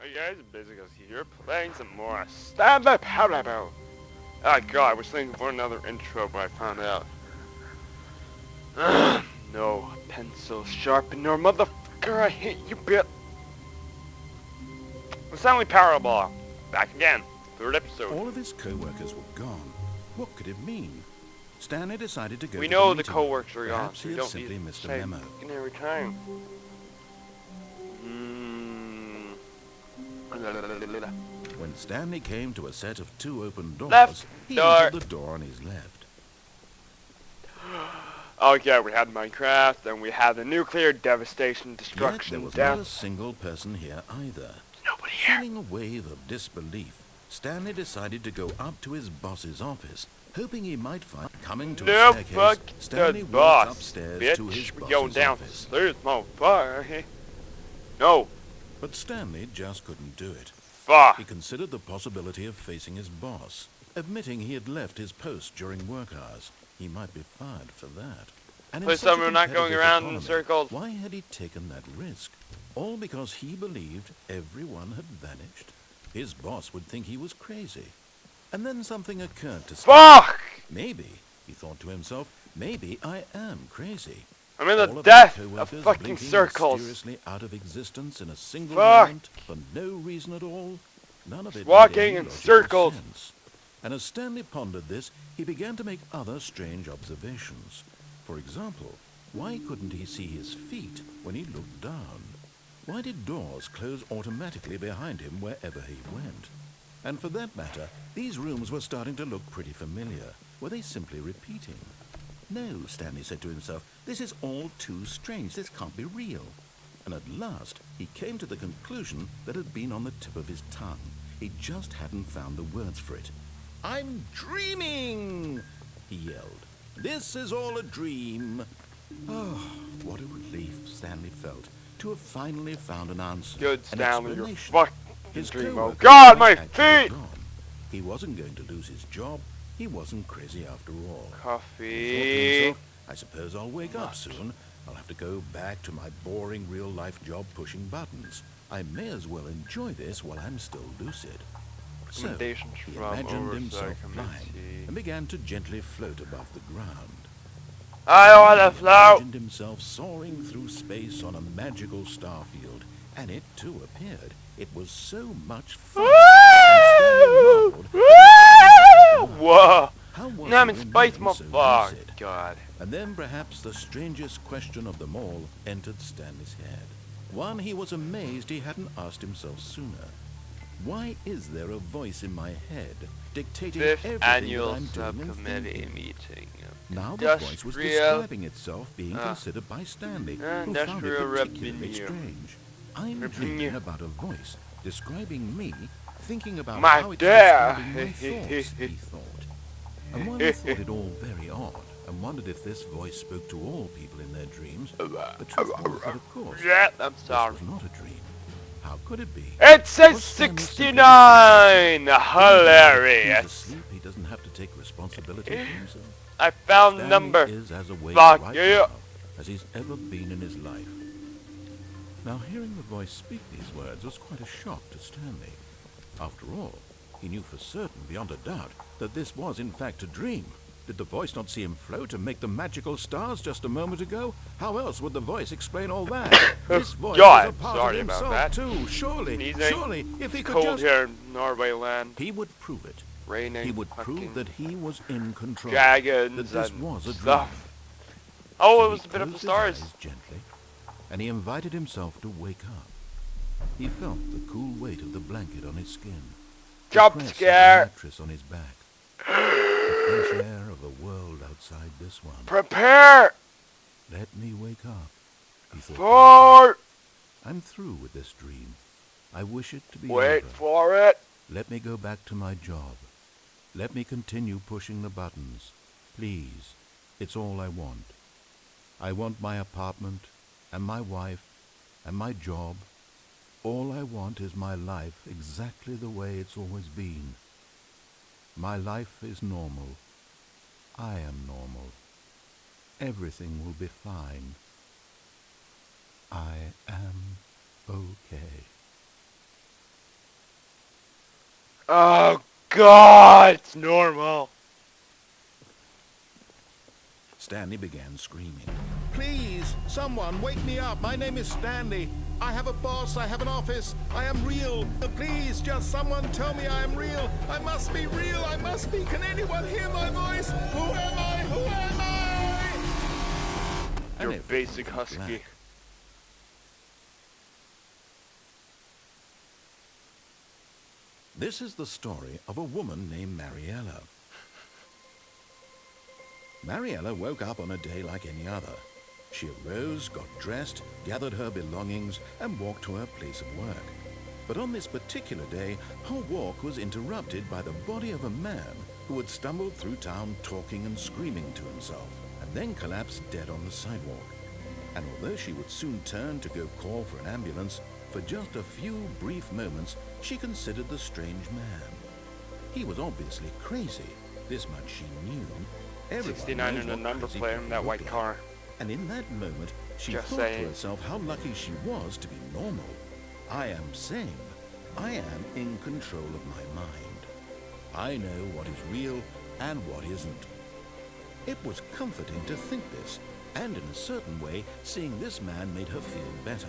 Hey guys, busy guys here playing some more Stanley Parable. Oh god, I was thinking for another intro, but I found out. No pencil sharpener, motherfucker! I hate you, bit. Stanley Parable, back again, third episode. All of his co-workers were gone. What could it mean? Stanley decided to go We to know the the meeting. co-workers are gone, Perhaps so he we had don't simply need missed to a say memo. fucking every time. When Stanley came to a set of two open doors, Left he door. entered the door on his left. Oh yeah, we had Minecraft, and we had the nuclear devastation, Yet destruction, there was not a death. single person here either. Nobody here. Feeling a wave of disbelief, Stanley decided to go up to his boss's office, hoping he might find coming to No a staircase. fuck Stanley the walked boss, upstairs bitch. to his We boss's go down office. stairs, motherfucker. No, But Stanley just couldn't do it. fuck. He considered the possibility of facing his boss, admitting he had left his post during work hours. He might be fired for that. And in Please such tell a me we're not going competitive around in economy, circles. why had he taken that risk? All because he believed everyone had vanished. His boss would think he was crazy. And then something occurred to Stanley. Fuck! Maybe, he thought to himself, maybe I am crazy. I'm in All the of death his of coworkers fucking blinking circles. mysteriously out of existence in a single Fuck. moment for no reason at all. None of it Walking made any in logical circles. sense. And as Stanley pondered this, he began to make other strange observations. For example, why couldn't he see his feet when he looked down? Why did doors close automatically behind him wherever he went? And for that matter, these rooms were starting to look pretty familiar. Were they simply repeating? No, Stanley said to himself, this is all too strange. This can't be real. And at last, he came to the conclusion that had been on the tip of his tongue. He just hadn't found the words for it. I'm dreaming, he yelled. This is all a dream. Oh, what a relief Stanley felt to have finally found an answer. Good, an Stanley, you're explanation. fucking His dream. Oh coworkers god, were my actually feet! gone. He wasn't going to lose his job. He wasn't crazy after all. He thought to Coffee. himself, I suppose I'll wake up soon. I'll have to go back to my boring real-life job pushing buttons. I may as well enjoy this while I'm still lucid. So, Recommendations he from imagined Oversight himself flying Committee. and began to gently float above the ground. I wanna He float! imagined himself soaring through space on a magical star field, and it too appeared. It was so much fun. And Stanley marveled Whoa! how was Now I'm he in space, remaining so motherfucker. lucid? God. And then perhaps the strangest question of them all entered Stanley's head. One he was amazed he hadn't asked himself sooner. Why is there a voice in my head dictating Fifth everything annual that I'm doing and subcommittee thinking? meeting. Now the voice was describing itself being Ah. considered by Stanley, who found Industrial it particularly revenue. strange. I'm Revenue. dreaming about a voice describing me, thinking about My how it's dad. describing my thoughts, he thought. And while he thought it all very odd, and wondered if this voice spoke to all people in their dreams, the truth was that, of course, Yeah, I'm this sorry. was not a dream. How could it be? It says Was Stanley simply 69! If he's Hilarious! asleep, he doesn't have to take responsibility for himself. I found Stanley number. is as awake Fuck right you. now as he's ever been in his life. Now, hearing the voice speak these words was quite a shock to Stanley. After all, he knew for certain, beyond a doubt, that this was in fact a dream. Did the voice not see him float and make the magical stars just a moment ago? How else would the voice explain all that? This voice God, was a part sorry of about himself that. too. Surely, Sneezing. surely, if he It's could cold just... here in Norway land. He would prove it. Raining. He would fucking prove that he was in control. dragons that this and was a dream. stuff. Oh, So it was he a bit of the closed his stars. eyes gently, and he invited himself to wake up. He felt the cool weight of the blanket on his skin, the Jump press of the scare. mattress on his back, the fresh air of the world outside this one. Prepare Let me wake up, he thought. for. I'm through with this dream. I wish it to be Wait over. for it. Let me go back to my job. Let me continue pushing the buttons. Please, it's all I want. I want my apartment, and my wife, and my job. All I want is my life exactly the way it's always been. My life is normal. I am normal. Everything will be fine. I am okay. Oh, God, it's normal. Stanley began screaming. Please, someone, wake me up. My name is Stanley. I have a boss. I have an office. I am real. Please, just someone tell me I am real. I must be real. I must be. Can anyone hear my voice? Who am I? Who am I? Your basic Husky. Black. This is the story of a woman named Mariella. Mariella woke up on a day like any other. She arose, got dressed, gathered her belongings, and walked to her place of work. But on this particular day, her walk was interrupted by the body of a man who had stumbled through town talking and screaming to himself, and then collapsed dead on the sidewalk. And although she would soon turn to go call for an ambulance, for just a few brief moments, she considered the strange man. He was obviously crazy. This much she knew. Everyone 69 knows and a what number crazy plate on people that look white like. car. And in that moment, she Just thought saying. to herself how lucky she was to be normal. I am sane. I am in control of my mind. I know what is real and what isn't. It was comforting to think this, and in a certain way, seeing this man made her feel better.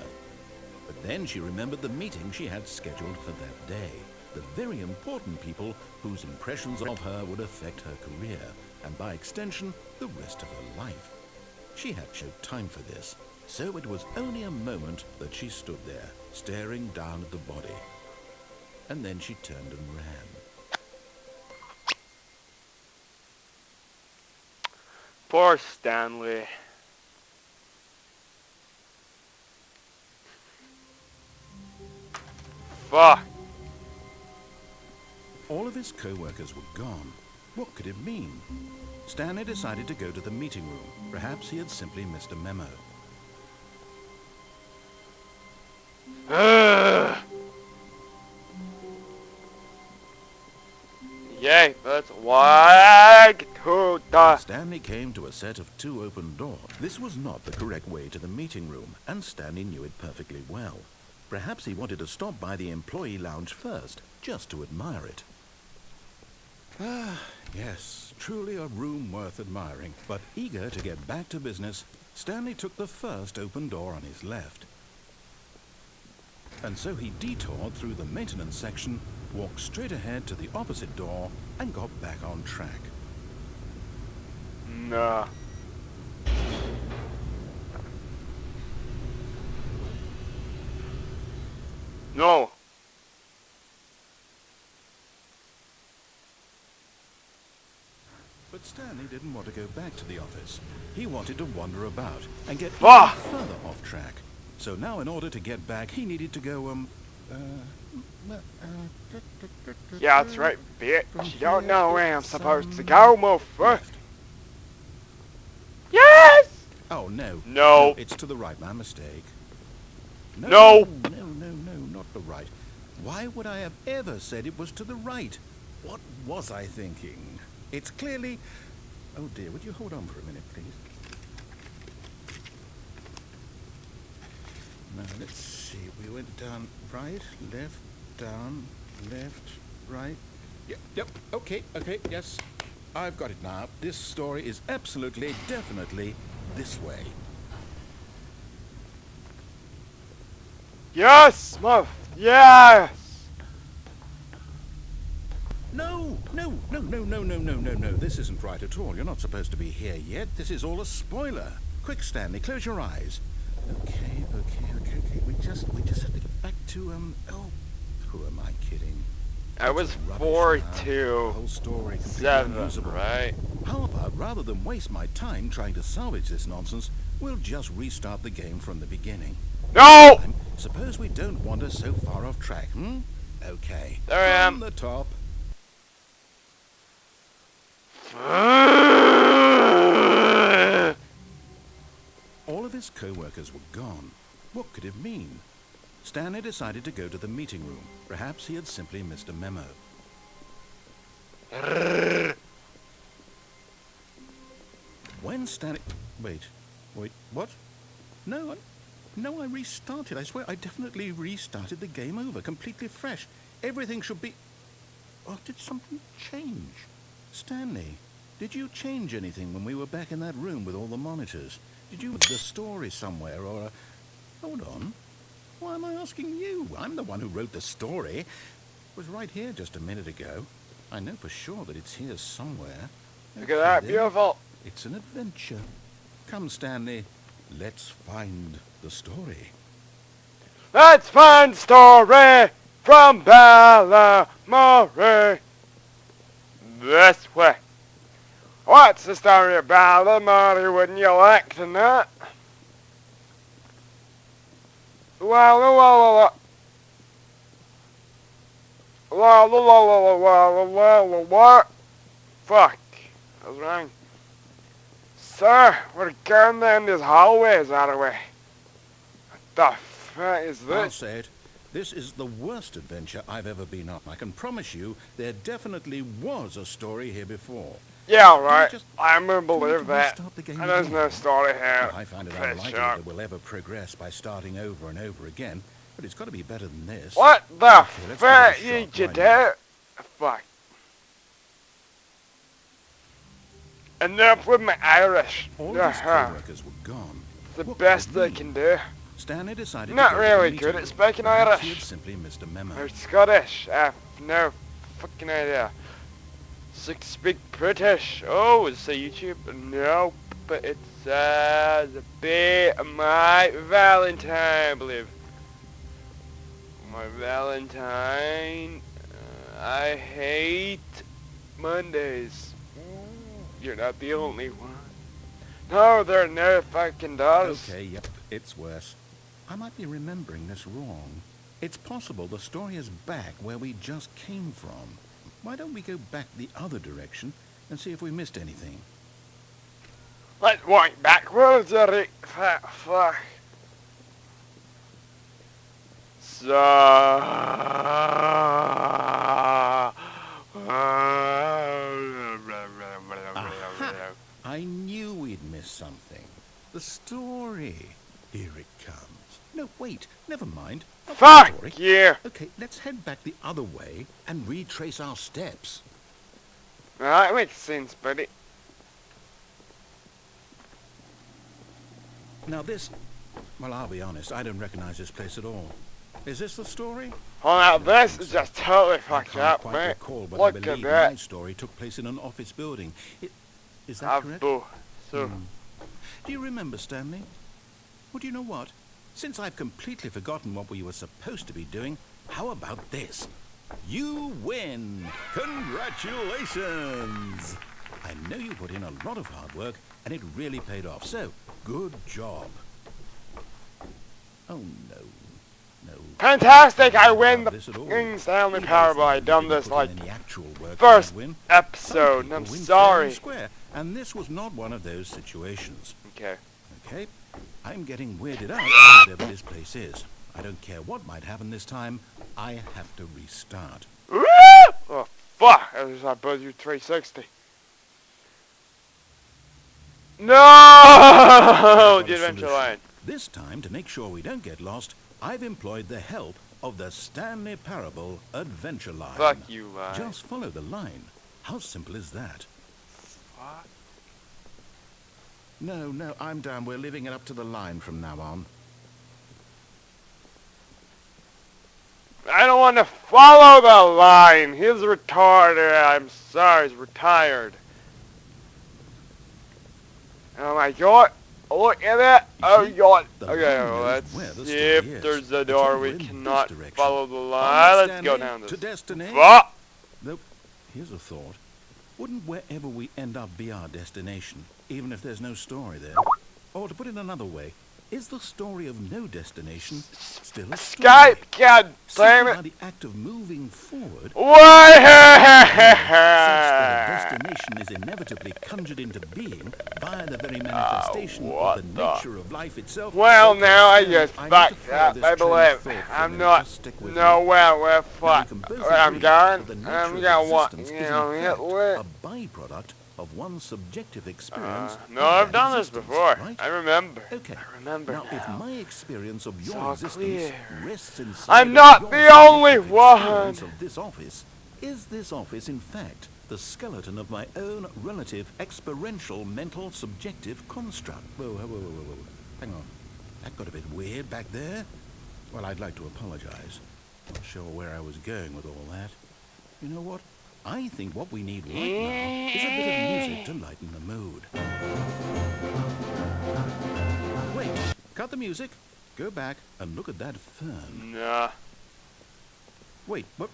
But then she remembered the meeting she had scheduled for that day. The very important people whose impressions of her would affect her career, and by extension, the rest of her life. She had showed time for this, so it was only a moment that she stood there, staring down at the body. And then she turned and ran. Poor Stanley. Fuck. All of his co-workers were gone. What could it mean? Stanley decided to go to the meeting room. Perhaps he had simply missed a memo. Yay, let's walk to the... Stanley came to a set of 2 open doors. This was not the correct way to the meeting room, and Stanley knew it perfectly well. Perhaps he wanted to stop by the employee lounge first, just to admire it. Ah, yes, truly a room worth admiring. But eager to get back to business, Stanley took the first open door on his left. And so he detoured through the maintenance section, walked straight ahead to the opposite door, and got back on track. Nah. No. But Stanley didn't want to go back to the office. He wanted to wander about and get even Ah! further off track. So now in order to get back, he needed to go, Yeah, that's right, bitch. You don't know where I'm supposed to go, motherfucker. left. Yes! Oh, no. No. It's to the right. My mistake. No. No, not the right. Why would I have ever said it was to the right? What was I thinking? It's clearly... Oh, dear. Would you hold on for a minute, please? Now, let's see. We went down right, left, down, left, right. Yep. Okay, yes. I've got it now. This story is absolutely, definitely this way. Yes, muff. Yes. No. This isn't right at all. You're not supposed to be here yet. This is all a spoiler. Quick, Stanley, close your eyes. Okay. We just have to get back to, oh, who am I kidding? I was It's rubbish 4 now. The to whole story completely 7, unusable. right? How about, rather than waste my time trying to salvage this nonsense, we'll just restart the game from the beginning. No! Suppose we don't wander so far off track, Okay. There I From am. the top. All of his co-workers were gone. What could it mean? Stanley decided to go to the meeting room. Perhaps he had simply missed a memo. When Stanley... Wait, what? No, I restarted. I swear I definitely restarted the game over, completely fresh. Everything should be... Or did something change? Stanley, did you change anything when we were back in that room with all the monitors? Did you the story somewhere or a... Hold on. Why am I asking you? I'm the one who wrote the story. It was right here just a minute ago. I know for sure that it's here somewhere. Look at that, beautiful. It's an adventure. Come, Stanley. Let's find the story. Let's find story from Balamori. This way. What's the story of Balamori, wouldn't you like to know? What? Fuck. I was wrong. Sir, we're going down these hallways out of the way. What the fuck is this? I'll say it. This is the worst adventure I've ever been on. I can promise you there definitely was a story here before. Yeah, right. I'm gonna believe that. And there's no story here. Well, I find it unlikely that we'll ever progress by starting over and over again, but it's got to be better than this. What the fuck did you do? Fuck. Enough with my Irish. All of his co-workers were gone. The best they can do. Stanley decided not to really good at speaking Irish. He had simply missed a memo. Or Scottish. I have no fucking idea. Speak British. Oh, is it YouTube? No, but it says be my Valentine, I believe. My Valentine. I hate Mondays. You're not the only one. No, there are no fucking does. Okay, yep, it's worse. I might be remembering this wrong. It's possible the story is back where we just came from. Why don't we go back the other direction and see if we missed anything? Let's walk backwards, Eric. Fuck. So... I knew we'd miss something. The story. Here it comes. No, wait, never mind. Fuck you! Okay, let's head back the other way and retrace our steps. That makes sense, buddy. Now this... Well, I'll be honest, I don't recognize this place at all. Is this the story? Oh, now this is just totally fucked up, mate. Recall, but look I believe at that. My story took place in an office building. Is that correct? So. Do you remember, Stanley? Well, do you know what? Since I've completely forgotten what we were supposed to be doing, how about this? You win! Congratulations! I know you put in a lot of hard work, and it really paid off, so good job. Oh, no. Fantastic! I win the fucking Stanley Powerball. I done this like first episode. I'm sorry. And this was not one of those situations. Okay. Okay. I'm getting weirded out whatever this place is. I don't care what might happen this time. I have to restart. Oh fuck! I buzzed you 360. No! The adventure line. This time, to make sure we don't get lost, I've employed the help of the Stanley Parable Adventure Line. Fuck you, line. Just follow the line. How simple is that? What? No, I'm down. We're leaving it up to the line from now on. I don't want to follow the line. He's retarded. I'm sorry, he's retired. Oh my god. Look at that! Oh god! Okay, well, let's see if there's a door we cannot follow the line. Let's go down this. To destiny. Fuck! Nope. Here's a thought. Wouldn't wherever we end up be our destination, even if there's no story there? Or to put it another way, is the story of no destination still a story? Skype! God damn it! By the act of moving forward, what? Such that a destination is inevitably conjured into being by the very manifestation of the nature of life itself. Well, now I just fucked up. I believe I'm not. No, well, fuck. I'm gone. I'm gonna what? You know, get lit. A byproduct of one's subjective experience. No, I've done this before. Right? I remember. Okay. I remember. Now, if my experience of your So existence clear. rests inside I'm not the only one. of this office, Is this office, in fact, the skeleton of my own relative experiential mental subjective construct? Whoa. Hang on. That got a bit weird back there. Well, I'd like to apologize. Not sure where I was going with all that. You know what? I think what we need right now is a bit of music to lighten the mood. Wait, cut the music. Go back and look at that fern. Nah. Wait, what?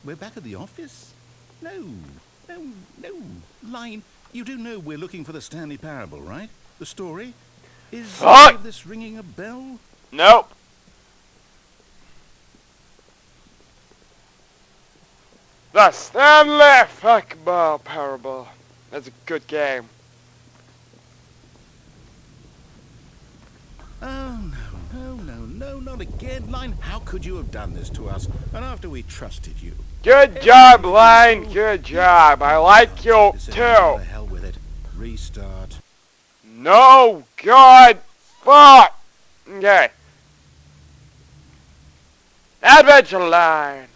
We're back at the office? No. Line, you do know we're looking for the Stanley Parable, right? The story? Is any of this ringing a bell? Nope. The Stanley Football Parable. That's a good game. Oh, no, not again, Line. How could you have done this to us? And after we trusted you. Good job, Line. Good job. I like you To too. hell with it. Restart. No, God, fuck. Okay. Adventure Line.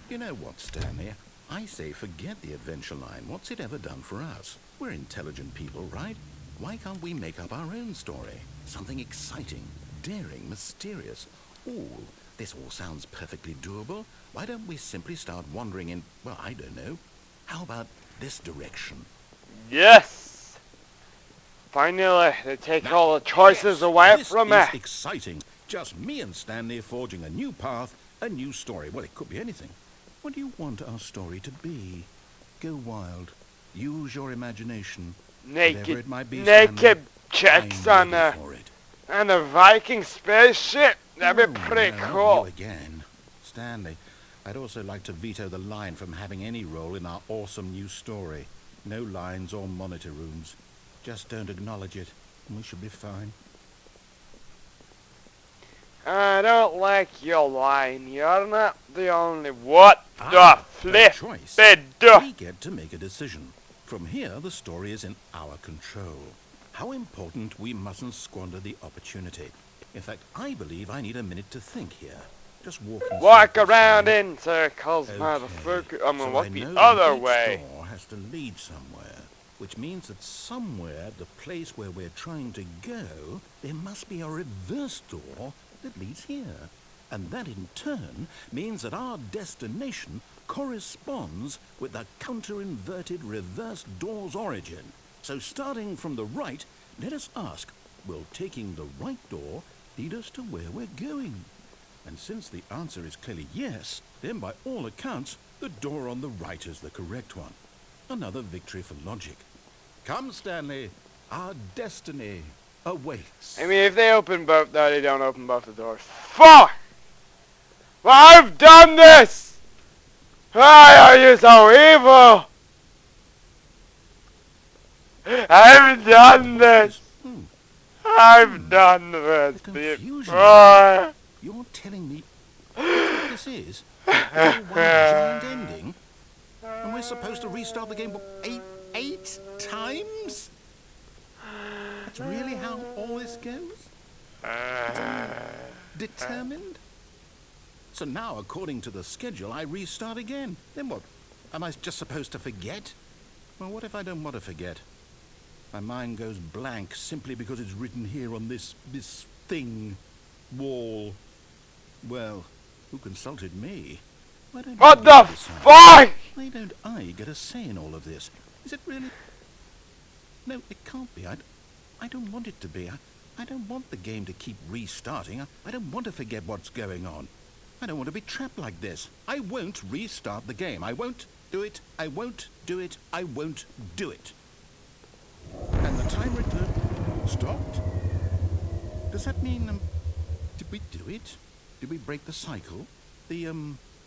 You know what, Stanley? I say forget the adventure line. What's it ever done for us? We're intelligent people, right? Why can't we make up our own story? Something exciting, daring, mysterious. Ooh, this all sounds perfectly doable. Why don't we simply start wandering in, well, I don't know. How about this direction? Yes. Finally, they take Now, all the choices away from me. This is exciting. Just me and Stanley forging a new path, a new story. Well, it could be anything. What do you want our story to be? Go wild. Use your imagination. Whatever it might be, naked Stanley, chicks I'm on ready a for it. Viking spaceship. That'd be pretty No, cool. you again. Stanley, I'd also like to veto the line from having any role in our awesome new story. No lines or monitor rooms. Just don't acknowledge it, and we should be fine. I don't like your line. You're not the only. What the That flip? choice. Bid. We get to make a decision. From here, the story is in our control. How important we mustn't squander the opportunity. In fact, I believe I need a minute to think here. Just Walk around in circles, Okay. motherfucker. I'm gonna So walk I the know other each way. door has to lead somewhere, which means that somewhere, the place where we're trying to go, there must be a reverse door that leads here. And that in turn means that our destination corresponds with the counter-inverted reverse door's origin. So starting from the right, let us ask, will taking the right door lead us to where we're going? And since the answer is clearly yes, then by all accounts, the door on the right is the correct one. Another victory for logic. Come, Stanley, our destiny awaits. I mean, if they open both, no, they don't open both the doors. Fuck! Well, I've done this! Why are you so evil? I've done this! I've done this The confusion. before. You're telling me that's what this is? It's all one giant ending? And we're supposed to restart the game eight times? That's really how all this goes? It's all determined? So now, according to the schedule, I restart again. Then what? Am I just supposed to forget? Well, what if I don't want to forget? My mind goes blank simply because it's written here on this thing, wall. Well, who consulted me? Why don't What I the get to decide? fuck? Why don't I get a say in all of this? Is it really? No, it can't be. I don't want it to be. I don't want the game to keep restarting. I don't want to forget what's going on. I don't want to be trapped like this. I won't restart the game. I won't do it. I won't do it. I won't do it. And the timer stopped? Does that mean, did we do it? Did we break the cycle? The,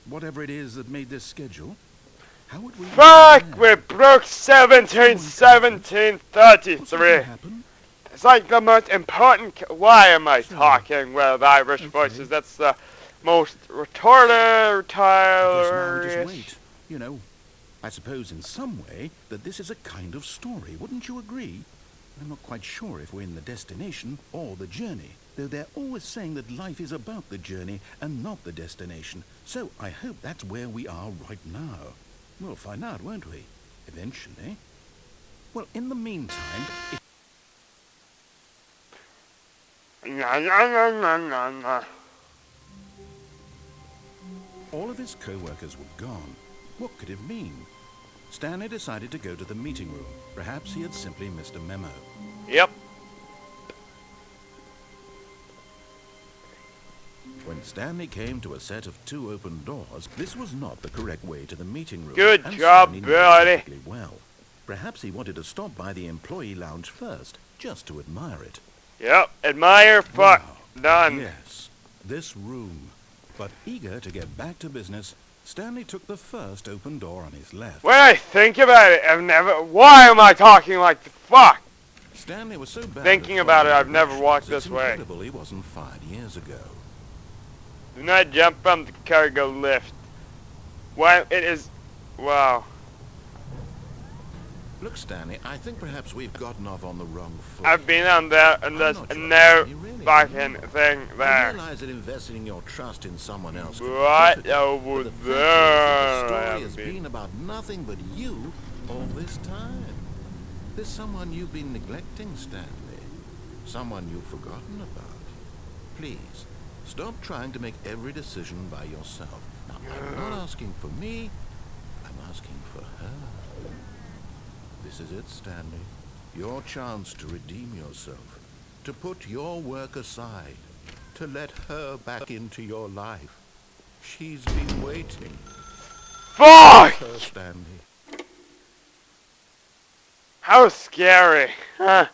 whatever it is that made this schedule? How would we... Fuck! We broke 1733. What's going to happen? It's like the most important. Why am I Sure. talking with Irish Okay. voices? That's the most retarded, I guess now we just retarded. wait. You know, I suppose in some way that this is a kind of story. Wouldn't you agree? I'm not quite sure if we're in the destination or the journey. though they're always saying that life is about the journey and not the destination. So I hope that's where we are right now. We'll find out, won't we? Eventually. Well, in the meantime, all of his co-workers were gone. What could it mean? Stanley decided to go to the meeting room. Perhaps he had simply missed a memo. Yep. When Stanley came to a set of 2 open doors, this was not the correct way to the meeting room. Good and job, Stanley knew it buddy. perfectly well. Perhaps he wanted to stop by the employee lounge first, just to admire it. Yep. Admire. Fuck. Wow. Done. Yes, this room. But eager to get back to business, Stanley took the first open door on his left. When I think about it, I've never... Why am I talking like the fuck? Stanley was so bad Thinking at about it, following I've never directions, walked it's this way. incredible he wasn't 5 years ago. Do not jump from the cargo lift. Why, it is... Wow. Look, Stanley, I think perhaps we've gotten off on the wrong foot. I've been on there and there's no fucking thing I there. realize that investing your trust in someone else can be Right difficult, over but the fact there. is that the I story have has been. been about nothing but you all this time. There's someone you've been neglecting, Stanley. Someone you've forgotten about. Please, stop trying to make every decision by yourself. Now, I'm not asking for me, I'm asking for her. This is it, Stanley. Your chance to redeem yourself. To put your work aside. To let her back into your life. She's been waiting. Fuck! Her, Stanley. How scary. Huh.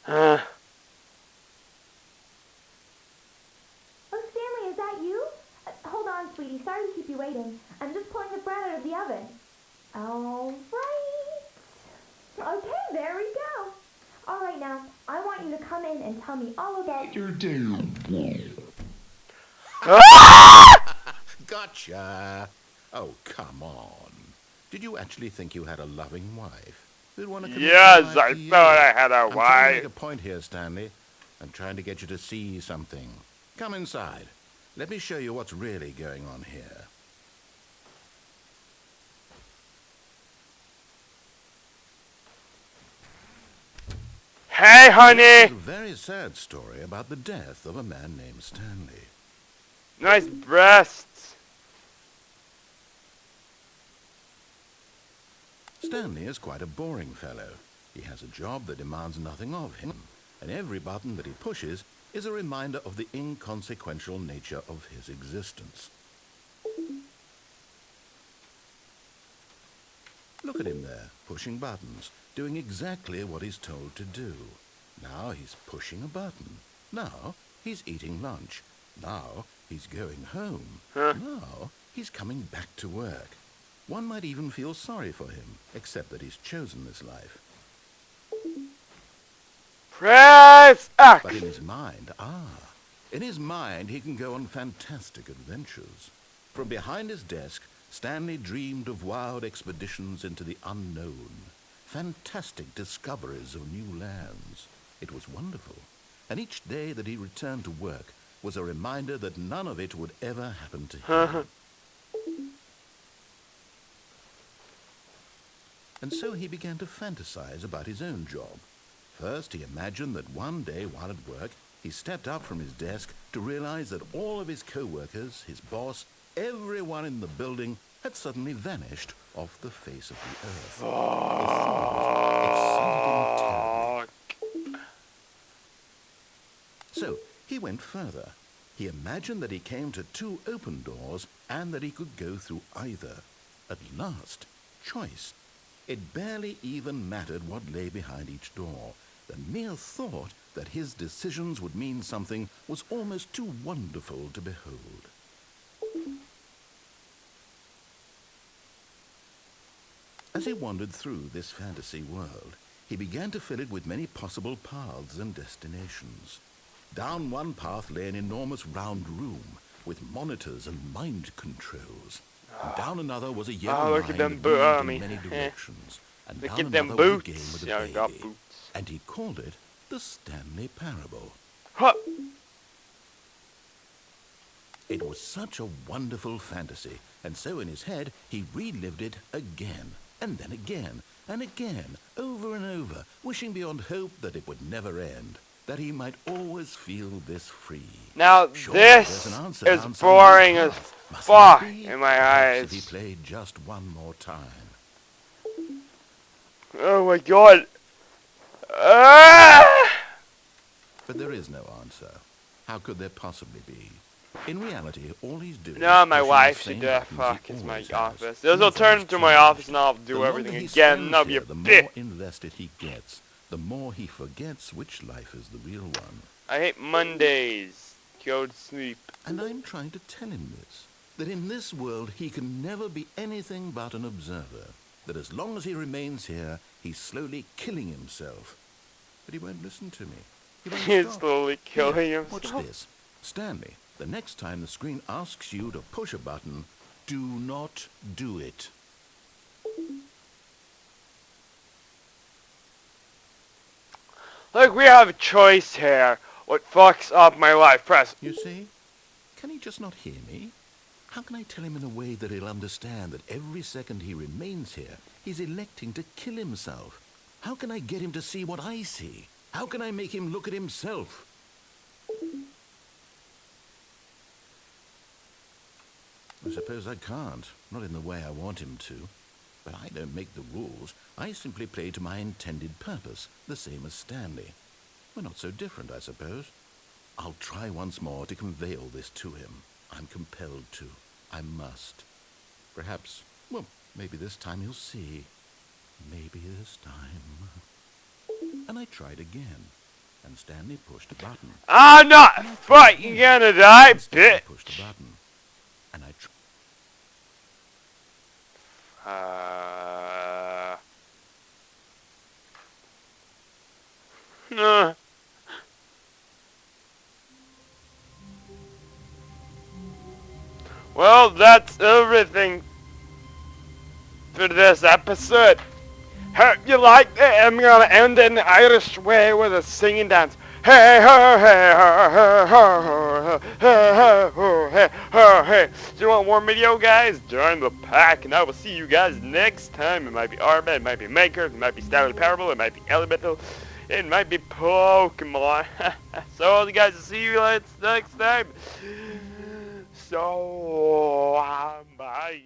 Oh, Stanley, is that you? Hold on, sweetie. Sorry to keep you waiting. I'm just pulling the bread out of the oven. All right. Okay, there we go. All right, now, I want you to come in and tell me all about your day. Gotcha. Oh, come on. Did you actually think you had a loving wife? Who'd want to commit Yes, their life I to you? thought I had a I'm trying to make wife. a point here, Stanley. I'm trying to get you to see something. Come inside. Let me show you what's really going on here. Hey, honey. It's a very sad story about the death of a man named Stanley. Nice breasts. Stanley is quite a boring fellow. He has a job that demands nothing of him, and every button that he pushes is a reminder of the inconsequential nature of his existence. Look at him there, pushing buttons, doing exactly what he's told to do. Now he's pushing a button. Now he's eating lunch. Now he's going home. Now he's coming back to work. One might even feel sorry for him, except that he's chosen this life. Press X. But in his mind, he can go on fantastic adventures. From behind his desk, Stanley dreamed of wild expeditions into the unknown, fantastic discoveries of new lands. It was wonderful, and each day that he returned to work was a reminder that none of it would ever happen to him. And so he began to fantasize about his own job. First, he imagined that one day while at work, he stepped up from his desk to realize that all of his co-workers, his boss, everyone in the building had suddenly vanished off the face of the earth. The thought excited him terribly. So he went further. He imagined that he came to 2 open doors and that he could go through either. At last, choice. It barely even mattered what lay behind each door. The mere thought that his decisions would mean something was almost too wonderful to behold. As he wandered through this fantasy world, he began to fill it with many possible paths and destinations. Down one path lay an enormous round room with monitors and mind controls. And down another was a yellow look at line them that moved in many directions. And Look down at them another was a game boots. with a Yeah, I got baby. boots. And he called it the Stanley Parable. Huh. It was such a wonderful fantasy, and so in his head he relived it again, and then again, and again, over and over, wishing beyond hope that it would never end, that he might always feel this free. Now Surely there's this an answer is down some boring deep as path. Mustn't fuck it be? in my Perhaps if he eyes. played just one more time. Oh my god. Ah! But there is no answer. How could there possibly be? In reality, all he's doing No, is my pushing wife the should same do buttons he fuck is my always has. office. This will Nothing turn has into my changed. office and I'll do The everything longer he again. spends That'll be here, a the bit. more invested he gets, the more he forgets which life is the real one. I hate Mondays. Go to sleep. And I'm trying to tell him this, that in this world he can never be anything but an observer, that as long as he remains here, he's slowly killing himself. But he won't listen to me. He won't He's stop. slowly killing Here, himself. watch this. Stanley, the next time the screen asks you to push a button, do not do it. Look, we have a choice here. What fucks up my life? Press. You see? Can he just not hear me? How can I tell him in a way that he'll understand that every second he remains here, he's electing to kill himself? How can I get him to see what I see? How can I make him look at himself? I suppose I can't, not in the way I want him to. But I don't make the rules. I simply play to my intended purpose, the same as Stanley. We're not so different, I suppose. I'll try once more to convey all this to him. I'm compelled to. I must. Perhaps, well, maybe this time he'll see. Maybe this time. And I tried again. And Stanley pushed a button. I'm not fucking gonna die, And Stanley bitch. pushed a button. And I tried. No. Well, that's everything for this episode. Hope you liked it. I'm gonna end it in the Irish way with a singing dance. Hey ho hey ho hey ho hey ho ho hey ho hey. Do you want more video, guys? Join the pack, and I will see you guys next time. It might be Arma, it might be Maker, it might be Stanley Parable, it might be Elemental, it might be Pokemon. So, guys, I'll see you next time. So, bye.